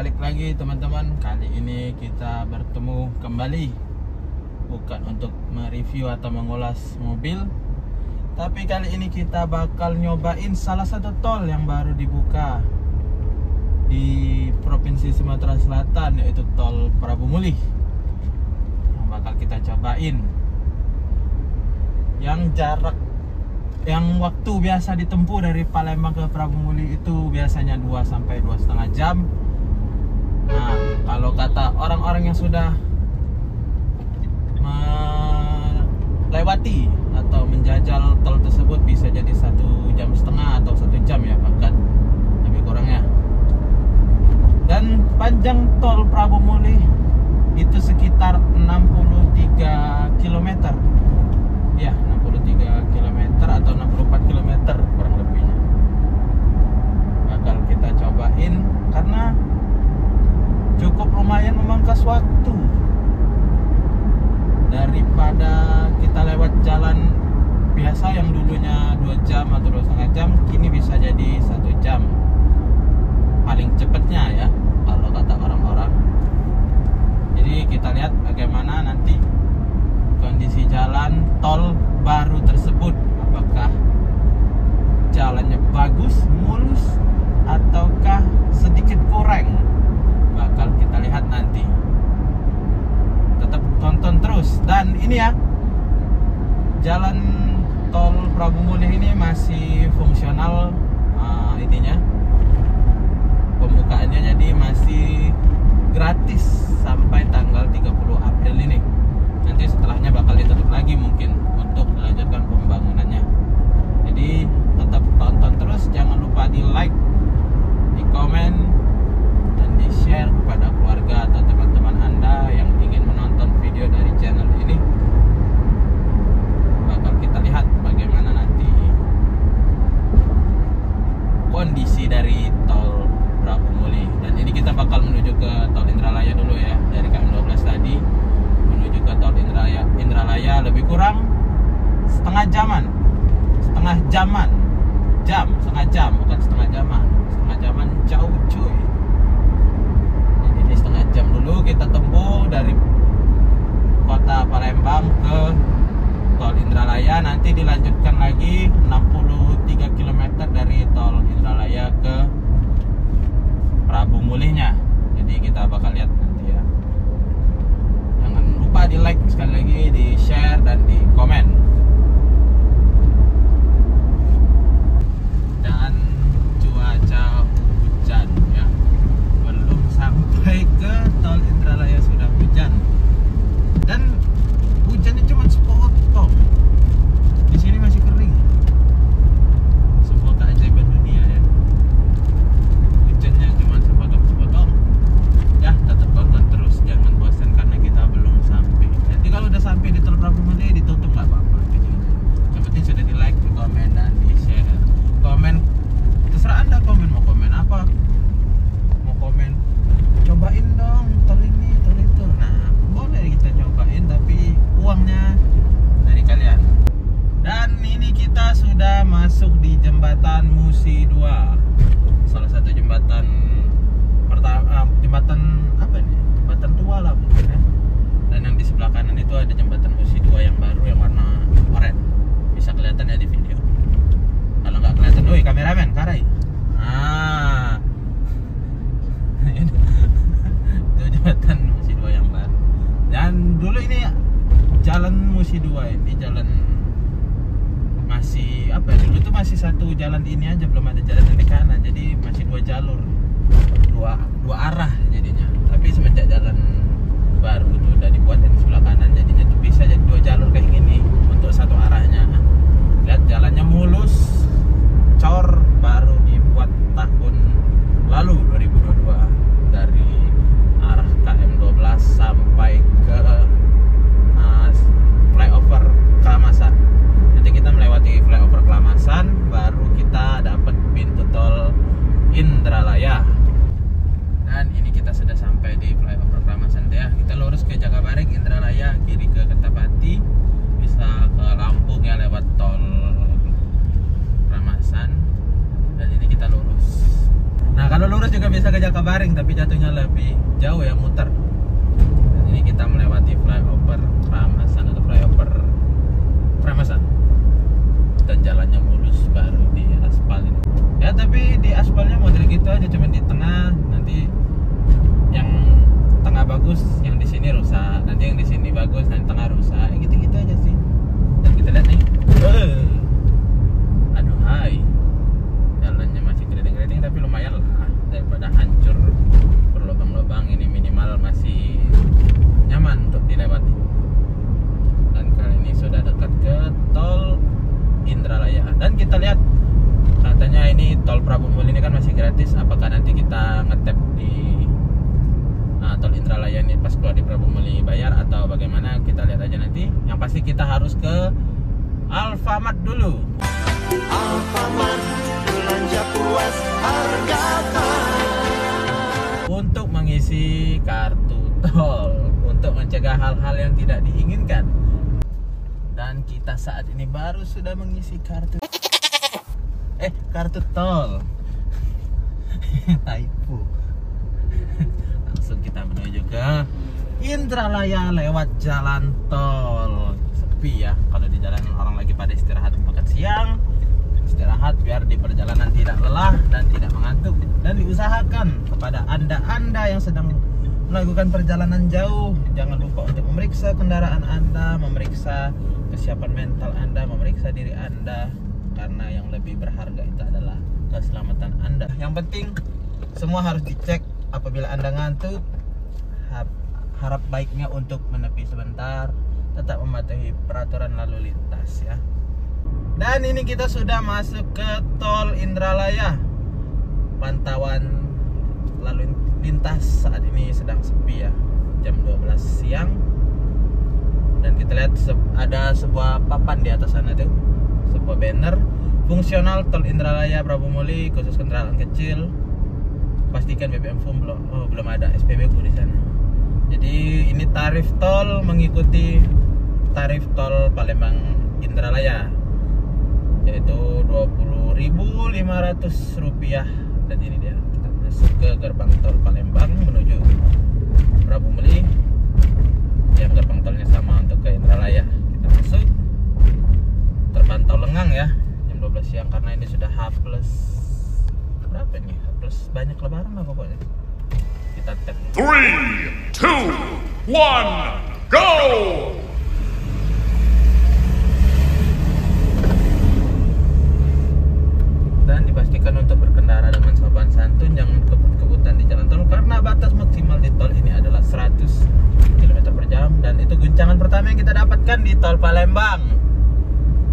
balik lagi teman-teman. Kali ini kita bertemu kembali, bukan untuk mereview atau mengulas mobil, tapi kali ini kita bakal nyobain salah satu tol yang baru dibuka di Provinsi Sumatera Selatan, yaitu tol Prabu Mulih, yang bakal kita cobain. Yang waktu biasa ditempuh dari Palembang ke Prabu Mulih itu biasanya 2 sampai 2,5 jam. Nah, kalau kata orang-orang yang sudah melewati atau menjajal tol tersebut, bisa jadi 1,5 jam atau 1 jam ya, bahkan lebih kurangnya. Dan panjang tol Prabu Mulih itu sekitar 63 km. Ya, 63 km atau 64 km kurang lebihnya. Bakal kita cobain karena cukup lumayan memangkas waktu. Daripada kita lewat jalan biasa yang dulunya 2 jam atau 2,5 jam, kini bisa jadi 1 jam. Paling cepatnya ya, kalau kata orang-orang. Jadi kita lihat bagaimana nanti kondisi jalan tol baru tersebut, apakah jalannya bagus, mulus, ataukah sedikit kurang. Bakal kita lihat nanti. Tetap tonton terus. Dan ini ya, jalan tol Prabu Mulih ini masih fungsional. Ininya pembukaannya, jadi masih gratis sampai tanggal 30 April ini. Nanti setelahnya bakal ditutup lagi mungkin untuk melanjutkan pembangunannya. Jadi tetap tonton terus, jangan lupa di like, di komen, dan di share kepada keluarga atau teman-teman Anda yang ingin menonton video dari channel ini. Bakal kita lihat bagaimana nanti kondisi dari tol Prabu Mulih. Dan ini kita bakal menuju ke tol Indralaya dulu ya, dari KM12 tadi menuju ke tol Indralaya lebih kurang setengah jam, bukan setengah jaman, jauh cuy. Jadi ini setengah jam dulu kita tempuh dari kota Palembang ke tol Indralaya. Nanti dilanjutkan lagi 63 km dari tol Indralaya ke Prabu Mulihnya. Jadi kita bakal lihat nanti ya. Jangan lupa di like sekali lagi, di share, dan di komen. Dan cuaca hujan ya, belum sampai ke tol Indralaya sudah hujan. Dan hujannya cuma sepotong. Di sini masih kering. Sebuah keajaiban dunia ya. Hujannya cuma sepotong. Ya, tetap tonton terus, jangan bosan karena kita belum sampai. Nanti kalau udah sampai di tol Prabu Mulih ditutup nggak apa-apa. Yang penting sudah di like, di komen, dan di share. Komen terserah Anda, komen mau komen apa, mau komen cobain dong tol ini, tol itu. Nah, boleh kita cobain, tapi uangnya dari kalian. Dan ini kita sudah masuk di jembatan Musi 2, salah satu jembatan pertama, jembatan apa nih? Jembatan tua lah mungkin ya. Dan yang di sebelah kanan itu ada jembatan Musi 2 yang baru, yang warna oranye. Bisa kelihatan ya di video. Kalau nggak kelihatan, woi kameramen, karai. Itu jembatan Musi 2 yang baru. Dan dulu ini jalan Musi 2 ini jalan masih apa ya? Dulu tuh masih satu jalan ini aja, belum ada jalan di kanan. Jadi masih 2 jalur, dua arah jadinya. Tapi semenjak jalan baru tuh udah dibuat yang di sebelah kanan, jadinya tuh bisa jadi 2 jalur kayak gini untuk satu arahnya. Lihat jalannya mulus, cor, baru dibuat tahun lalu 2022 dari arah KM12 sampai ke flyover Kelamasan. Nanti kita melewati flyover Kelamasan, baru kita dapat pintu tol Indralaya. Dan ini kita sudah sampai di flyover Kelamasan ya. Kita lurus ke Jakabaring, Indralaya, kiri ke Kertapati, bisa ke Lampung ya lewat tol Kelamasan. Dan ini kita lurus. Nah, kalau lurus lurus juga bisa ke Jakabaring, tapi jatuhnya lebih jauh ya, muter. Dan ini kita melewati flyover Kramasan atau flyover Kramasan. Dan jalannya mulus, baru di aspal ini. Ya tapi di aspalnya model gitu aja, cuma di tengah. Nanti yang tengah bagus, yang di sini rusak. Nanti yang di sini bagus, nanti tengah rusak. Gitu-gitu aja sih. Dan kita lihat nih. Aduh hai. Jalannya masih keriting-keriting tapi lumayan lah, daripada hancur berlubang-lubang. Ini minimal masih nyaman untuk dilewati. Dan kali ini sudah dekat ke tol Indralaya. Dan kita lihat katanya ini tol Prabu Muli ini kan masih gratis. Apakah nanti kita ngetap di tol Indralaya ini pas keluar di Prabu Muli bayar atau bagaimana? Kita lihat aja nanti. Yang pasti kita harus ke Alfamart dulu. Alfamart, belanja puas harga untuk mengisi kartu tol, untuk mencegah hal-hal yang tidak diinginkan. Dan kita saat ini baru sudah mengisi kartu tol. Typo. Langsung kita menuju ke Indralaya lewat jalan tol. Sepi ya, kalau di jalanan orang lagi pada istirahat makan siang. Istirahat biar di perjalanan tidak lelah dan tidak mengantuk. Dan diusahakan kepada anda yang sedang melakukan perjalanan jauh, jangan lupa untuk memeriksa kendaraan anda, memeriksa kesiapan mental anda, memeriksa diri anda, karena yang lebih berharga itu adalah keselamatan anda. Yang penting semua harus dicek. Apabila anda ngantuk, harap baiknya untuk menepi sebentar, tetap mematuhi peraturan lalu lintas ya. Dan ini kita sudah masuk ke tol Indralaya. Pantauan lalu lintas saat ini sedang sepi ya, jam 12 siang. Dan kita lihat ada sebuah papan di atas sana tuh, sebuah banner fungsional tol Indralaya Prabu Muli khusus kendaraan kecil. Pastikan BBM FUM belum ada SPBU di sana. Jadi ini tarif tol mengikuti tarif tol Palembang Indralaya, yaitu Rp20.500. Dan ini dia, kita masuk ke gerbang tol Palembang menuju Prabu Muli. Yang gerbang tolnya sama untuk ke Indralaya. Kita masuk, terpantau lengang ya, jam 12 siang karena ini sudah H+ berapa nih? H+ banyak lebaran lah pokoknya. Kita tap 3, 2, 1, go! Dan dipastikan untuk berkendara dengan sopan santun, jangan kebut-kebutan di jalan tol karena batas maksimal di tol ini adalah 100 km/jam. Dan itu guncangan pertama yang kita dapatkan di tol Palembang.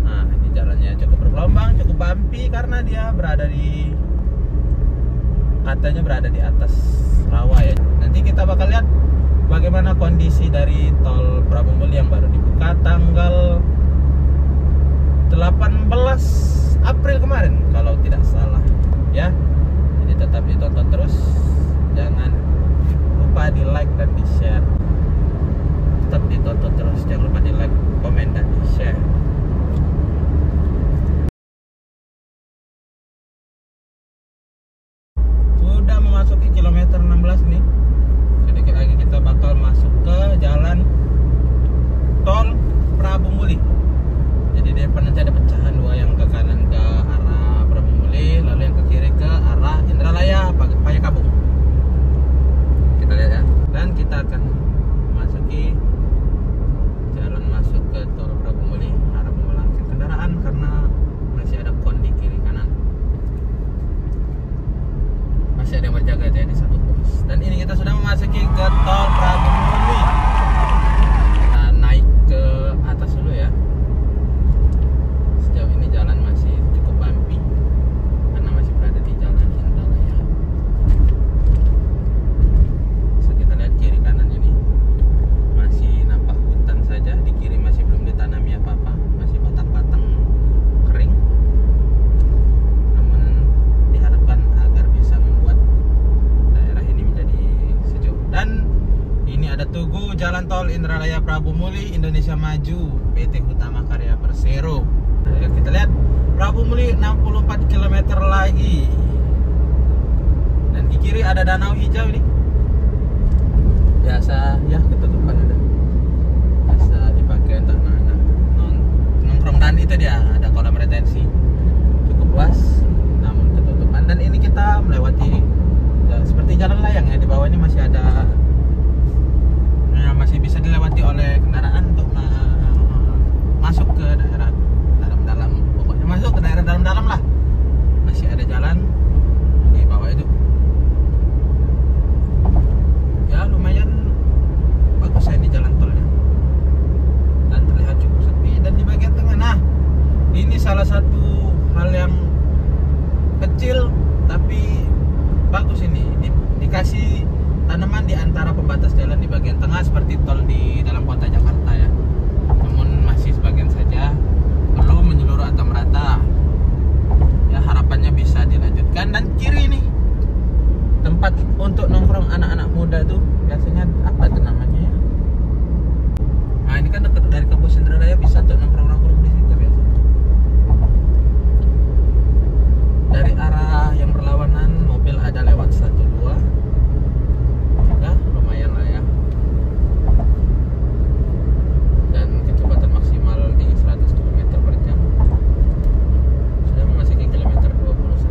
Nah, ini jalannya cukup bergelombang, cukup bumpy karena dia katanya berada di atas rawa ya. Nanti kita bakal lihat bagaimana kondisi dari tol Prabu Muli yang baru dibuka tanggal 18 April kemarin kalau tidak salah ya. Jadi tetap ditonton terus, jangan lupa di like dan di share. Tetap ditonton terus, jangan lupa di like, komen dan di share. Sudah memasuki kilometer 16 nih. Sedikit lagi kita bakal masuk ke jalan tol Prabu Muli. Jadi di depan nanti ada pecahan dua, yang ke kanan ke arah Prabu Muli, lalu yang ke kiri ke arah Indralaya Payakabung. Kita lihat ya. Dan kita akan memasuki jalan masuk ke tol Prabu Muli. Harap memelangkan kendaraan karena masih ada kon di kiri kanan. Masih ada yang berjaga ya di satu pos. Dan ini kita sudah memasuki ke tol Prabu Muli. Kita naik ke atas dulu ya. Sejauh ini jalan masih cukup bumpy karena masih berada di jalan Indralaya. So, kita lihat kiri kanan ini masih nampak hutan saja. Di kiri masih belum ditanami apa-apa, masih batang-batang kering. Namun diharapkan agar bisa membuat daerah ini menjadi sejuk. Dan ini ada Tugu Jalan Tol Indralaya Prabu Muli Indonesia Maju PT Utama Karya Persero. Nah, kita lihat Prabu Muli 64 km lagi. Dan di kiri ada danau hijau ini. Biasa ya ketutupan ada. Biasa dipakai untuk anak-anak nongkrong, dan itu dia ada kolam retensi cukup luas namun ketutupan. Dan ini kita melewati ya, seperti jalan layang ya, di bawah ini masih ada ya, masih bisa dilewati oleh kendaraan untuk masuk ke daerah dalam-dalam, pokoknya masuk ke daerah dalam-dalam lah. Masih ada jalan di bawah itu. Ya lumayan bagus ya ini jalan tolnya. Dan terlihat cukup sepi. Dan di bagian tengah, nah ini salah satu hal yang kecil tapi bagus ini. Dikasih tanaman di antara pembatas jalan di bagian tengah seperti tol di dalam kota Jakarta ya. Namun masih sebagian saja, belum menyeluruh atau merata. Ya harapannya bisa dilanjutkan. Dan kiri nih tempat untuk nongkrong anak-anak muda tuh biasanya apa tuh namanya ya? Nah ini kan dekat dari kampus Indralaya, bisa tuh nongkrong-nongkrong di situ biasa. Dari arah yang berlawanan mobil ada lewat 1-2. Ya lumayan lah ya. Dan kecepatan maksimal di 100 km/jam. Sudah memasuki kilometer 21.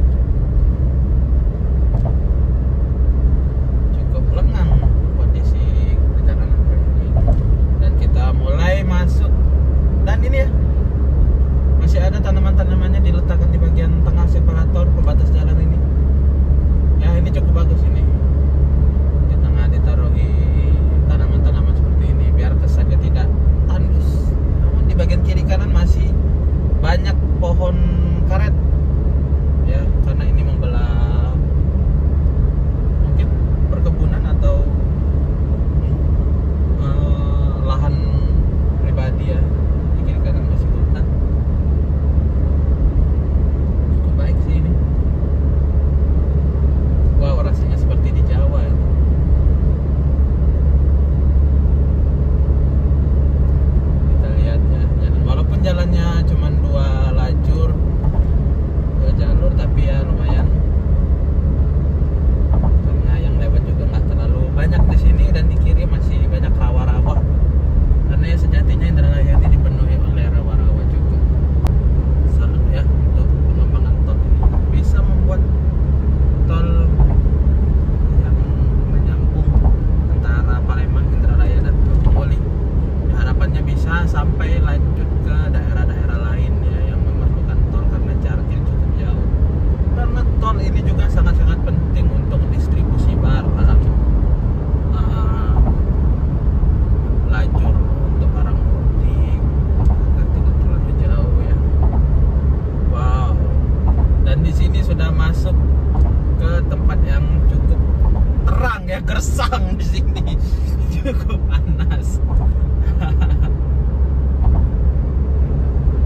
Cukup lengang kondisi perjalanan kali ini. Dan kita mulai masuk. Dan ini ya, masih ada tanaman-tanamannya diletakkan di bagian tengah separator pembatas jalan ini. Ya ini cukup bagus ini. Di tengah ditaruhi tanaman-tanaman seperti ini biar kesannya tidak tandus. Namun di bagian kiri kanan masih banyak pohon karet. Ya, karena ini membelah mungkin perkebunan atau lahan pribadi ya. Di kiri kanan masih hutan. Cukup baik sih ini. Wow, rasanya seperti di Jawa ya. Kita lihat ya jalan. Walaupun jalannya cuma 2 lajur, 2 jalur, tapi ya lumayan. Karena yang lewat juga nggak terlalu banyak di sini, dan di kiri masih banyak rawa-rawa. Karena ya sejatinya Indralaya ini dipenuhi oleh rawa-rawa juga. Salut ya untuk pengembangan tol ini. Bisa membuat tol yang menyambung antara Palembang, Indralaya dan Boyolali. Harapannya bisa sampai lanjut ke daerah-daerah lain ya yang memerlukan tol karena jaraknya cukup jauh. Karena tol ini juga sangat-sangat penting untuk distribusi barang, lajur untuk barang mudik agar tidak terlalu jauh ya. Wow. Dan di sini sudah masuk ke tempat yang cukup terang ya, gersang di sini. Cukup panas.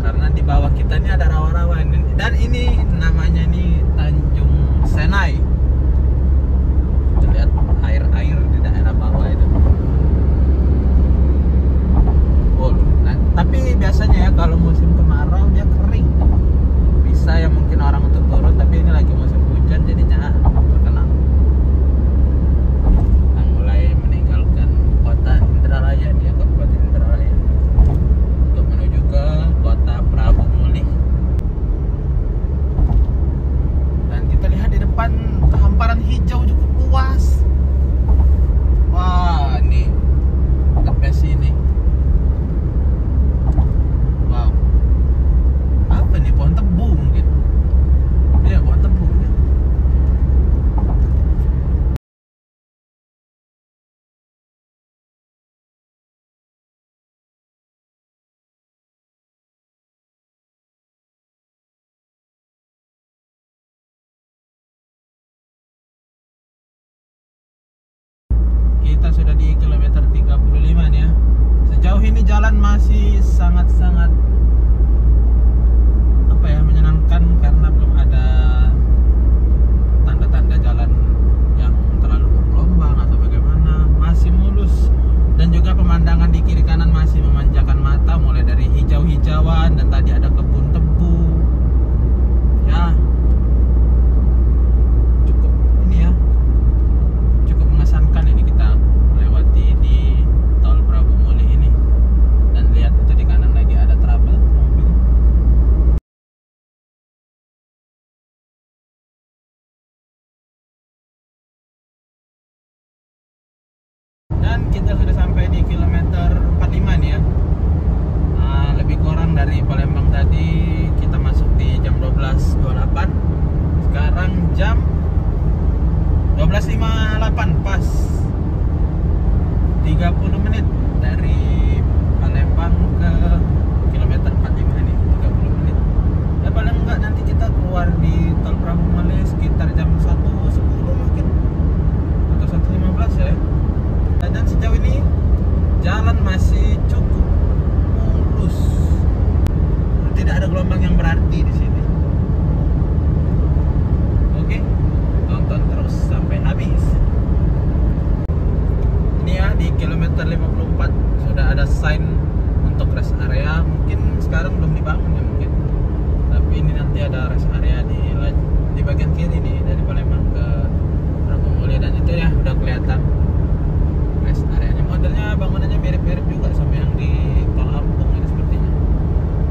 Karena di bawah kita ini ada rawa-rawa, dan ini namanya nih Tanjung Senai. Lihat air-air di daerah bawah itu. Oh, nah, tapi biasanya ya kalau musim kemarau dia kering. Bisa ya mungkin orang untuk turun, tapi ini lagi musim hujan jadinya terkenal. Kita mulai meninggalkan kota Indralaya nih ya, Kabupaten Indralaya, untuk menuju ke kota Prabu Mulih. Dan kita lihat di depan hamparan hijau cukup luas. Wah, ini the best ini. Wow. Apa nih, pohon tebu mungkin? Iya, pohon tebu ya. Kita sudah di kilometer 35 nih ya. Sejauh ini jalan masih sangat-sangat menyenangkan karena belum ada tanda-tanda jalan yang terlalu bergelombang atau bagaimana. Masih mulus, dan juga pemandangan di kiri kanan masih memanjakan mata, mulai dari hijau-hijauan dan tadi ada kebun tebu. Ya, cukup ini ya, Dan kita sudah sampai di kilometer 45 nih ya. Lebih kurang dari Palembang tadi kita masuk di jam 12.28. Sekarang jam 12.58 pas. 30 menit dari Palembang ke kilometer 45 ini, 30 menit. Ya paling enggak nanti kita keluar di tol Pramugale sekitar jam 1.10 mungkin atau 1.15 ya. Dan sejauh ini jalan masih cukup mulus. Tidak ada gelombang yang berarti di sini. Oke, tonton terus sampai habis. Ini ya di kilometer 54 sudah ada sign untuk rest area. Mungkin sekarang belum dibangun ya mungkin. Tapi ini nanti ada rest area di bagian kiri nih dari Palembang ke Pramugale, dan itu ya udah kelihatan rest areanya. Modelnya bangunannya mirip-mirip juga sama yang di Tol Ampung ini sepertinya.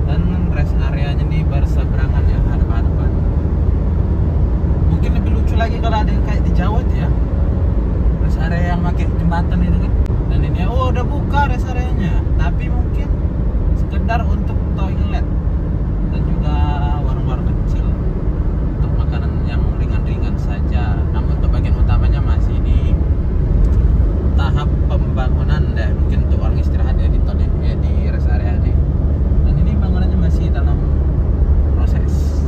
Dan rest areanya nih berseberangan ya, hadap-hadapan. Mungkin lebih lucu lagi kalau ada yang kayak di Jawa tuh ya, rest area yang pakai jembatan itu kan. Dan ini udah buka rest areanya, tapi mungkin sekedar untuk toilet dan juga warung-warung kecil untuk makanan yang ringan-ringan saja. Namun untuk bagian utamanya masih di tahap pembangunan deh, mungkin untuk orang istirahat ya di tol ya, di rest area ini. Dan ini bangunannya masih dalam proses,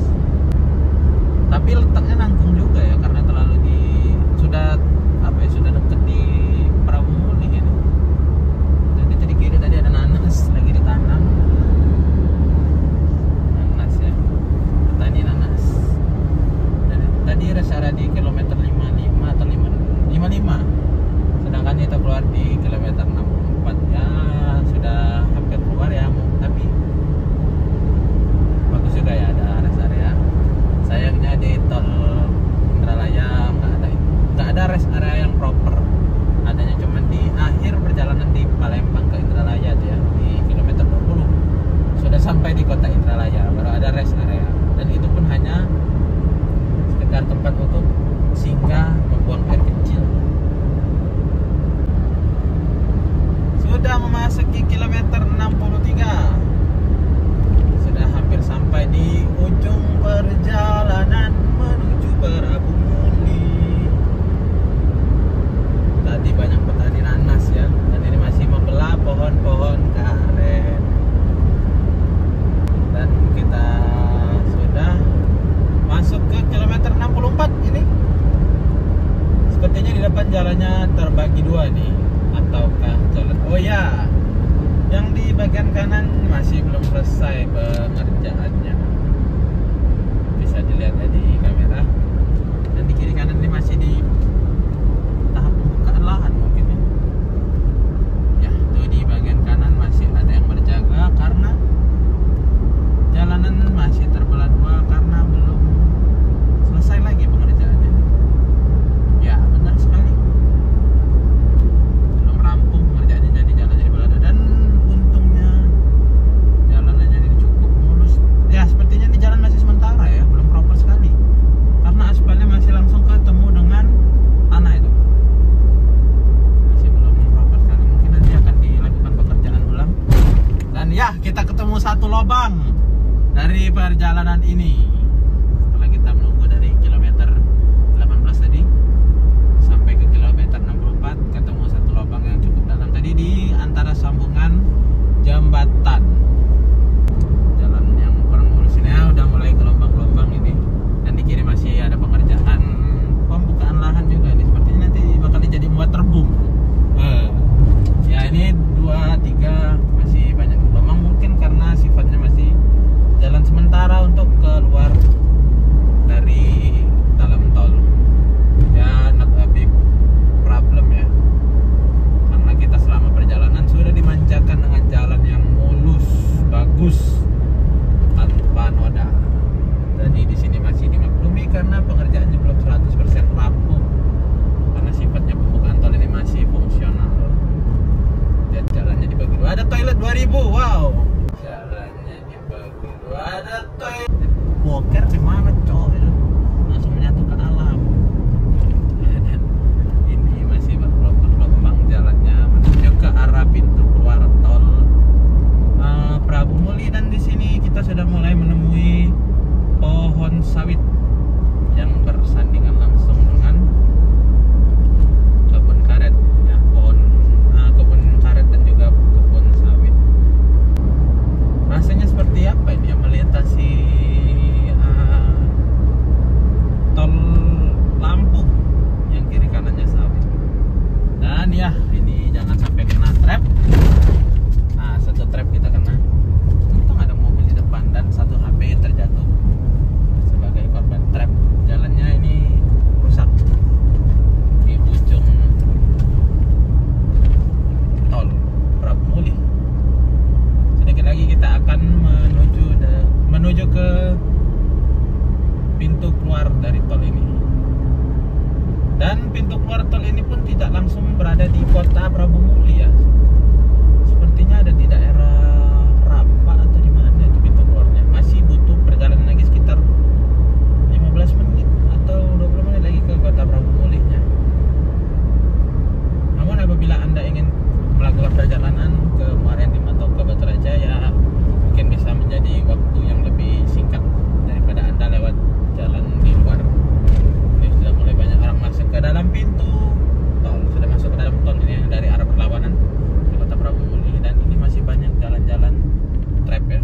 tapi letaknya nanggung juga ya, karena terlalu sudah deket di Pramugale ini. Jadi tadi kiri tadi ada nanas lagi ditanam, nanas ya, petani nanas. Dan tadi rest area di kilometer 55 atau 55. Sedangkan kita keluar di kilometer 64 ya, sudah hampir keluar ya, tapi bagus juga ya ada rest area. Sayangnya di tol Indralaya nggak ada rest area yang proper, adanya cuma di akhir perjalanan di Palembang ke Indralaya ya, di kilometer 20 sudah sampai di kota Indralaya baru ada rest area, dan itu pun hanya sekedar tempat untuk singgah membuang air kecil. Sudah memasuki kilometer 63. Sudah hampir sampai di ujung perjalanan menuju Pramugale. Tadi banyak petani nanas ya, dan ini masih membelah pohon-pohon karet. Dan kita sudah masuk ke kilometer 64 ini. Sepertinya di depan jalannya terbagi dua nih, ataukah jalan, oh ya, yang di bagian kanan masih belum selesai pengerjaannya, bisa dilihat ya di kamera. Dan di kiri kanan ini masih di tahap pembukaan lahan mungkin ya. Tuh di bagian kanan masih ada yang berjaga karena jalanan masih terbelah dua karena belum selesai lagi pengerjaannya. Ya benar sekali, belum rampung pengerjaannya, jadi jalannya dibelah dua. Dan untungnya jalanannya ini cukup mulus ya, sepertinya ini jalan masih sementara ya, belum proper sekali karena aspalnya masih langsung ketemu dengan tanah itu, masih belum proper sekali. Mungkin nanti akan dilakukan pekerjaan ulang. Dan ya, kita ketemu satu lubang dari perjalanan ini. Setelah kita menunggu dari kilometer 18 tadi sampai ke kilometer 64, ketemu satu lubang yang cukup dalam tadi di antara sambungan jembatan. Jalan yang kurang mulus ini ya, udah mulai gelombang-gelombang ini. Dan di kiri masih ada pengerjaan pembukaan lahan juga ini, sepertinya nanti bakal jadi waterboom. Ya ini 2-3 masih banyak gelombang, mungkin karena sifatnya masih jalan sementara untuk keluar Dan ya, ini jangan sampai kena trap. Nah, satu trap kita kena. Untung ada mobil di depan dan satu HP terjatuh sebagai korban trap. Jalannya ini rusak di ujung tol Prabu Muli. Sedikit lagi kita akan menuju ke pintu keluar dari tol ini. Dan pintu keluar tol ini pun tidak langsung berada di kota Prabu Muli ya. Sepertinya ada di daerah Rapa atau di mana itu pintu keluarnya. Masih butuh perjalanan lagi sekitar 15 menit atau 20 menit lagi ke kota Prabu Muli-nya. Namun apabila Anda ingin melakukan perjalanan ke Muara Enim atau ke Batu Raja, ya mungkin bisa menjadi waktu yang lebih singkat daripada Anda lewat jalan di luar. Ini sudah mulai banyak orang masuk ke dalam pintu tol, sudah masuk ke dalam tol ini dari arah perlawanan ke kota Prabu Muli, dan ini masih banyak jalan-jalan trap ya.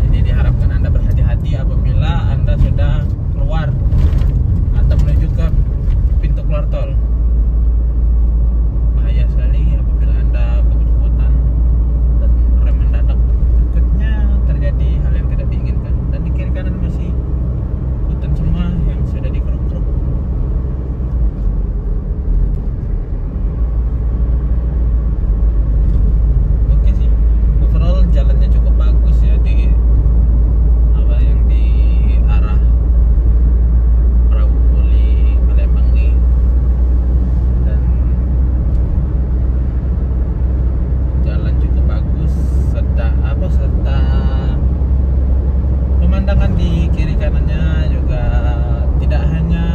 Jadi diharapkan Anda berhati-hati apabila Anda sudah keluar atau menuju ke pintu keluar tol. Bahaya sekali apabila Anda kebut-kebutan dan rem mendadak, takutnya terjadi hal yang tidak diinginkan. Dan di kiri kanan masih hutan semua yang sudah dikeruk-keruk. Oke sih, overall jalannya cukup bagus ya di yang di arah Prabu Muli Palembang nih. Dan jalan cukup bagus serta pemandangan di kiri kanannya juga tidak hanya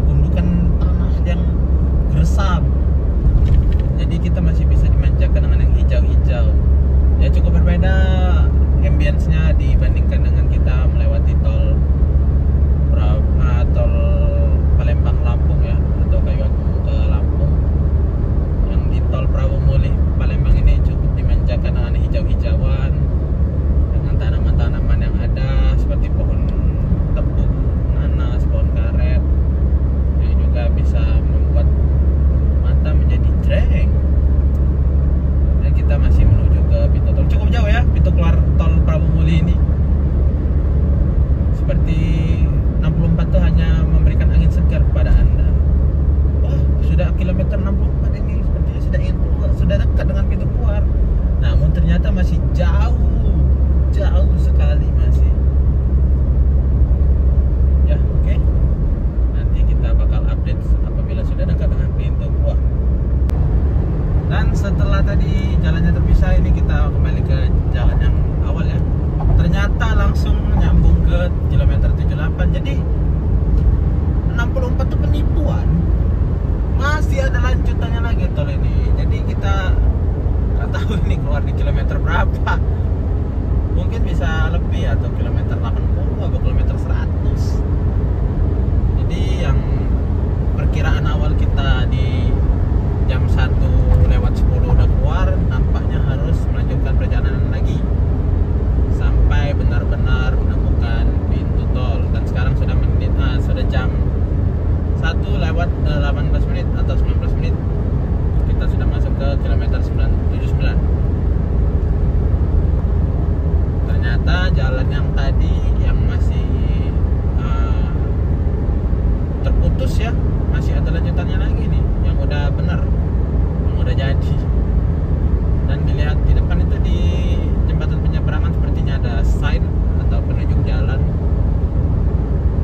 gundukan tanah yang gersam. Jadi kita masih bisa dimanjakan dengan yang hijau-hijau. Ya cukup berbeda ambience-nya dibandingkan dengan kita melewati tol Palembang Lampung ya, atau Kayu Agung ke Lampung. Yang di tol Prabu Muli Palembang ini cukup dimanjakan dengan hijau-hijauan, dengan tanaman-tanaman yang ada seperti pohon tepung, nanas, pohon karet, yang juga bisa membuat mata menjadi jreng. Dan kita masih menuju ke pintu tol, cukup jauh ya pintu keluar tol Prabu Muli ini. Seperti 64 itu hanya memberikan angin segar kepada Anda. Wah, sudah kilometer 64 ini, sepertinya sudah dekat dengan pintu keluar. Namun ternyata masih jauh sekali masih. Ya, oke. Nanti kita bakal update apabila sudah dekat dengan pintu keluar. Dan setelah tadi jalannya terpisah, ini kita kembali ke jalan yang awal ya. Ternyata langsung nyambung ke kilometer 78. Jadi 64 itu penipuan. Masih ada lanjutannya lagi tol ini. Jadi kita nggak tahu ini keluar di kilometer berapa. Mungkin bisa lebih atau kilometer 80 atau kilometer 100. Jadi yang perkiraan awal kita di jam 1:10 udah keluar, nampaknya harus melanjutkan perjalanan lagi sampai benar-benar menemukan pintu tol. Dan sekarang sudah jam 1:18 menit atau 19 menit. Kita sudah masuk ke kilometer 79. Ternyata jalan yang tadi yang masih terputus ya, masih ada lanjutannya lagi nih, yang udah benar, yang udah jadi. Dan dilihat di depan itu di jembatan penyeberangan sepertinya ada sign atau penunjuk jalan.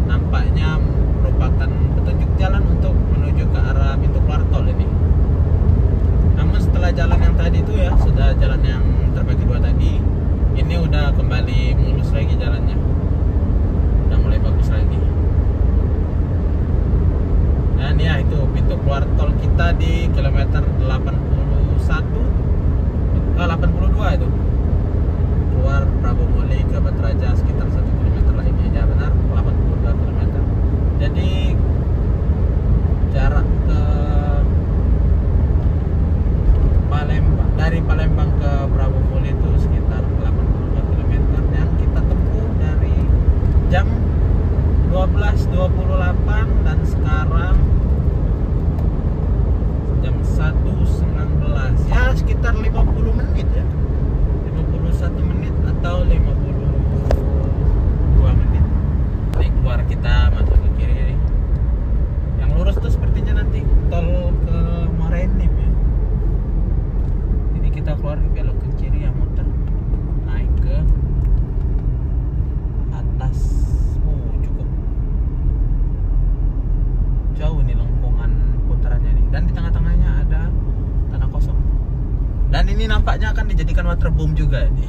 Nampaknya merupakan petunjuk jalan untuk menuju ke arah pintu keluar tol ini. Namun setelah jalan yang tadi itu ya, sudah jalan yang terbagi dua tadi, ini udah kembali mulus lagi jalannya, udah mulai bagus lagi. Dan ya itu pintu keluar tol kita di kilometer 82 itu, keluar Prabu Muli ke Batu Raja sekitar 1 km lagi. Ya benar, 82 km. Jadi jarak ke Palembang, dari Palembang ke Prabu Muli itu sekitar 82 km yang kita tempuh dari jam 12.28 dan sekarang dan di tengah-tengahnya ada tanah kosong. Dan ini nampaknya akan dijadikan waterboom juga nih.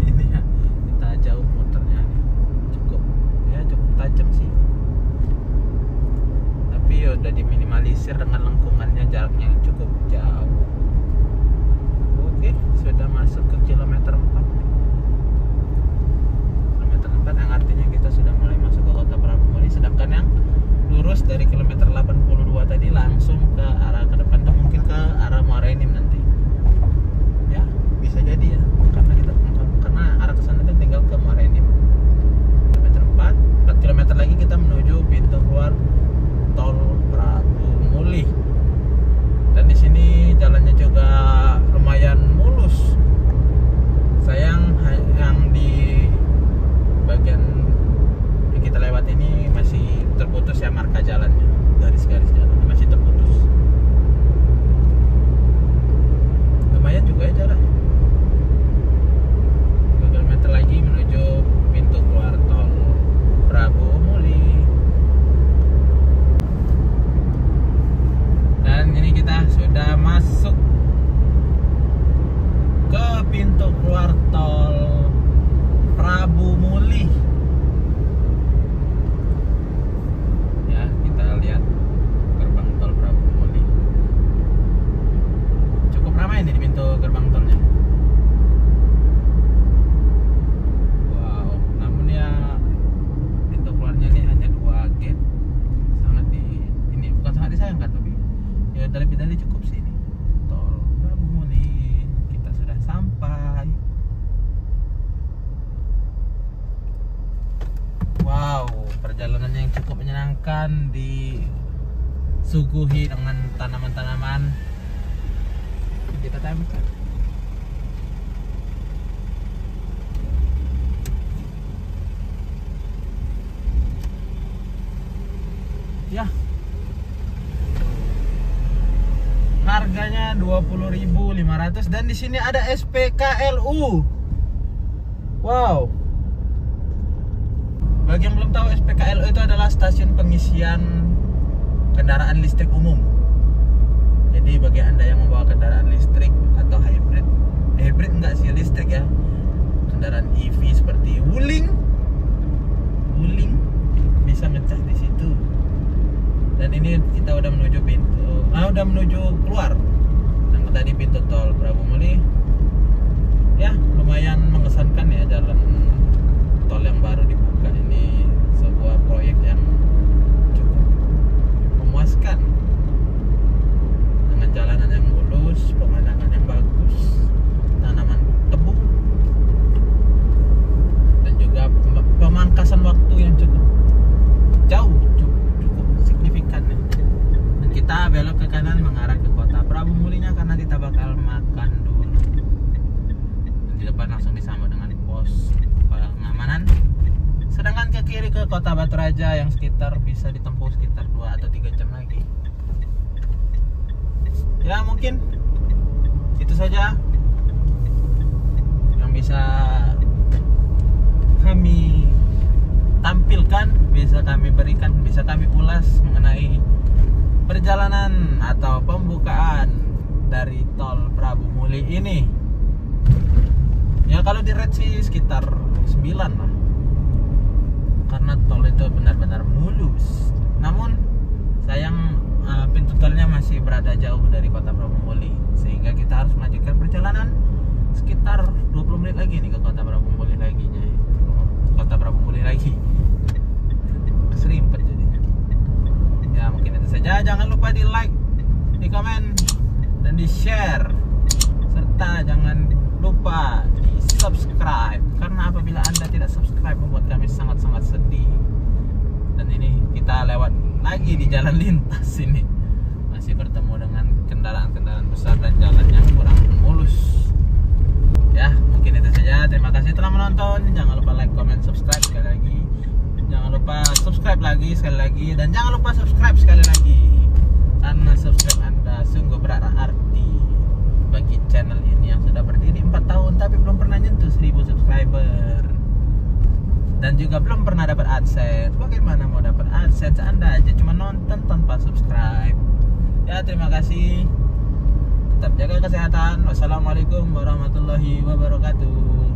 Ini ya, kita jauh motornya nih. Cukup tajam sih. Tapi udah diminimalisir dengan lengkungannya, jaraknya yang cukup jauh. Oke, sudah masuk ke kilometer 4. Kilometer 4 yang artinya kita sudah mulai masuk ke kota Prabu Muli. Sedangkan yang lurus dari kilometer 82 tadi langsung ke arah ke depan tuh mungkin ke arah Muara Enim nanti. Ya, bisa jadi ya. Karena arah ke sana tuh tinggal ke Muara Enim. Kilometer 4 kilometer lagi kita menuju pintu keluar tol Prabu Muli. Dan di sini jalannya juga lumayan mulus. Sayang yang di bagian yang kita lewat ini masih terputus ya marka jalannya, garis-garis jalannya masih terputus. Lumayan juga ya jarak. 2 km lagi menuju pintu keluar tol Prabu Muli. Dan ini kita sudah masuk ke pintu keluar tol Prabu Muli. Ya, kita lihat gerbang tol Prabu Muli. Cukup ramai nih di pintu gerbang tolnya. Wow, namun ya pintu keluarnya ini hanya 2 gate. Bukan sangat disayangkan, tapi ya dari cukup sih ini. Tol Prabu Muli, kita sudah sampai. Wow, perjalanannya yang cukup menyenangkan, disuguhi dengan tanaman-tanaman. Kita tempel. Ya. Harganya 20.500 dan di sini ada SPKLU. Wow. Bagi yang belum tahu, SPKLU itu adalah stasiun pengisian kendaraan listrik umum. Jadi bagi Anda yang membawa kendaraan listrik atau hybrid enggak sih, listrik ya. Kendaraan EV seperti Wuling bisa ngecas di situ. Dan ini kita udah menuju udah menuju keluar. Yang tadi pintu tol Prabu Muli. Ya, lumayan mengesankan ya jalan tol yang baru dibuka ini. Sebuah proyek yang cukup memuaskan. Dengan jalanan yang mulus, pemandangan yang bagus, tanaman tebu, dan juga pemangkasan waktu yang cukup jauh, cukup signifikan ya. Dan kita belok ke kanan mengarah ke kota Prabu Mulinya karena kita bakal makan dulu. Dan di depan langsung disambut dengan pos pengamanan. Sedangkan ke kiri ke kota Batu Raja yang bisa ditempuh sekitar 2 atau 3 jam lagi. Ya, mungkin itu saja yang bisa kami tampilkan, bisa kami berikan, bisa kami ulas mengenai perjalanan atau pembukaan dari tol Prabu Muli ini. Ya, kalau di rate sih sekitar 9 lah, karena tol itu benar-benar mulus. Namun sayang pintu tolnya masih berada jauh dari kota Prabu Muli, sehingga kita harus melanjutkan perjalanan sekitar 20 menit lagi nih ke kota Prabu Muli lagi. Keserimpet jadinya. Ya, mungkin itu saja. Jangan lupa di like, di komen, dan di share, serta jangan lupa di subscribe, karena apabila Anda tidak subscribe membuat kami sangat-sangat sedih. Dan ini kita lewat lagi di jalan lintas ini, masih bertemu dengan kendaraan-kendaraan besar dan jalan yang kurang mulus. Ya, mungkin itu saja. Terima kasih telah menonton. Jangan lupa like, comment, subscribe sekali lagi. Jangan lupa subscribe lagi sekali lagi, dan jangan lupa subscribe sekali lagi, karena subscribe Anda sungguh berarti bagi channel ini yang sudah berdiri 4 tahun tapi belum pernah nyentuh 1000 subscriber. dan juga belum pernah dapat AdSense. Bagaimana mau dapat AdSense? Anda aja cuma nonton tanpa subscribe. Ya, terima kasih. Tetap jaga kesehatan. Wassalamualaikum warahmatullahi wabarakatuh.